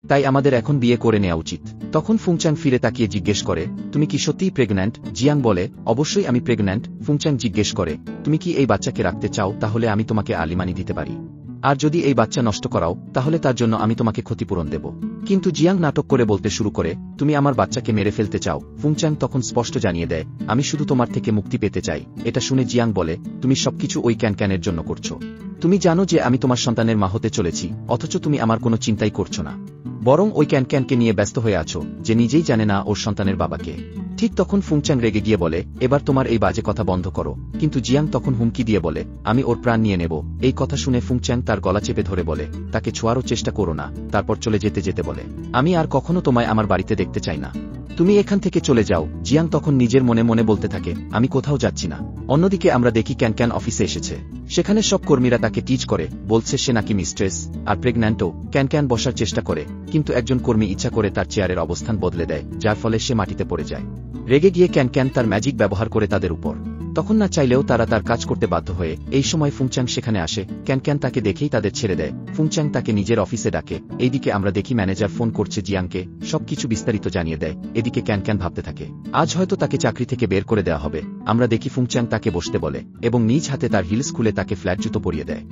তাই আমাদের এখন বিয়ে করে নেওয়া উচিত। তখন ফুংচাং ফিরে তাকিয়ে জিজ্ঞেস করে, তুমি কি সত্যিই প্রেগন্যান্ট? জিয়াং বলে, অবশ্যই আমি প্রেগন্যান্ট। ফুংচাং জিজ্ঞেস করে, তুমি কি এই বাচ্চাকে রাখতে চাও? তাহলে আমি তোমাকে আলিমানি দিতে পারি। আর যদি এই বাচ্চা নষ্ট করাও, তাহলে তার জন্য আমি তোমাকে ক্ষতিপূরণ দেব। কিন্তু জিয়াং নাটক করে বলতে শুরু করে, তুমি আমার বাচ্চাকে মেরে ফেলতে চাও। ফুংচাং তখন স্পষ্ট জানিয়ে দেয়, আমি শুধু তোমার থেকে মুক্তি পেতে চাই। এটা শুনে জিয়াং বলে, তুমি সবকিছু ওই ক্যানক্যানের জন্য করছো। তুমি জানো যে আমি তোমার সন্তানের মা হতে চলেছি, অথচ তুমি আমার কোনো চিন্তাই করছো না, বরং ওই ক্যানক্যানকে নিয়ে ব্যস্ত হয়ে আছো, যে নিজেই জানে না ওর সন্তানের বাবাকে। ঠিক তখন ফুংচাং রেগে গিয়ে বলে, এবার তোমার এই বাজে কথা বন্ধ করো। কিন্তু জিয়াং তখন হুমকি দিয়ে বলে, আমি ওর প্রাণ নিয়ে নেব। এই কথা শুনে ফুংচাং তার গলা চেপে ধরে বলে, তাকে ছোঁয়ারও চেষ্টা করো না। তারপর চলে যেতে যেতে বলে, আমি আর কখনো তোমায় আমার বাড়িতে দেখতে চাই না, তুমি এখান থেকে চলে যাও। জিয়াং তখন নিজের মনে মনে বলতে থাকে, আমি কোথাও যাচ্ছি না। অন্যদিকে আমরা দেখি ক্যানক্যান অফিসে এসেছে। সেখানে সব কর্মীরা তাকে টিজ করে, বলছে সে নাকি মিস্ট্রেস আর প্রেগন্যান্টও। ক্যানক্যান বসার চেষ্টা করে, কিন্তু একজন কর্মী ইচ্ছা করে তার চেয়ারের অবস্থান বদলে দেয়, যার ফলে সে মাটিতে পড়ে যায়। রেগে গিয়ে ক্যানক্যান তার ম্যাজিক ব্যবহার করে তাদের উপর। তখন না চাইলেও তারা তার কাজ করতে বাধ্য হয়ে। এই সময় ফুংচাং সেখানে আসে। ক্যানক্যান তাকে দেখেই তাদের ছেড়ে দেয়। ফুংচাং তাকে নিজের অফিসে ডাকে। এইদিকে আমরা দেখি ম্যানেজার ফোন করছে জিয়াংকে, সবকিছু বিস্তারিত জানিয়ে দেয়। এদিকে ক্যানক্যান ভাবতে থাকে, আজ হয়তো তাকে চাকরি থেকে বের করে দেওয়া হবে। আমরা দেখি ফুংচাং তাকে বসতে বলে এবং নিজ হাতে তার হিলস খুলে তাকে ফ্ল্যাট জুতো পরিয়ে দেয়।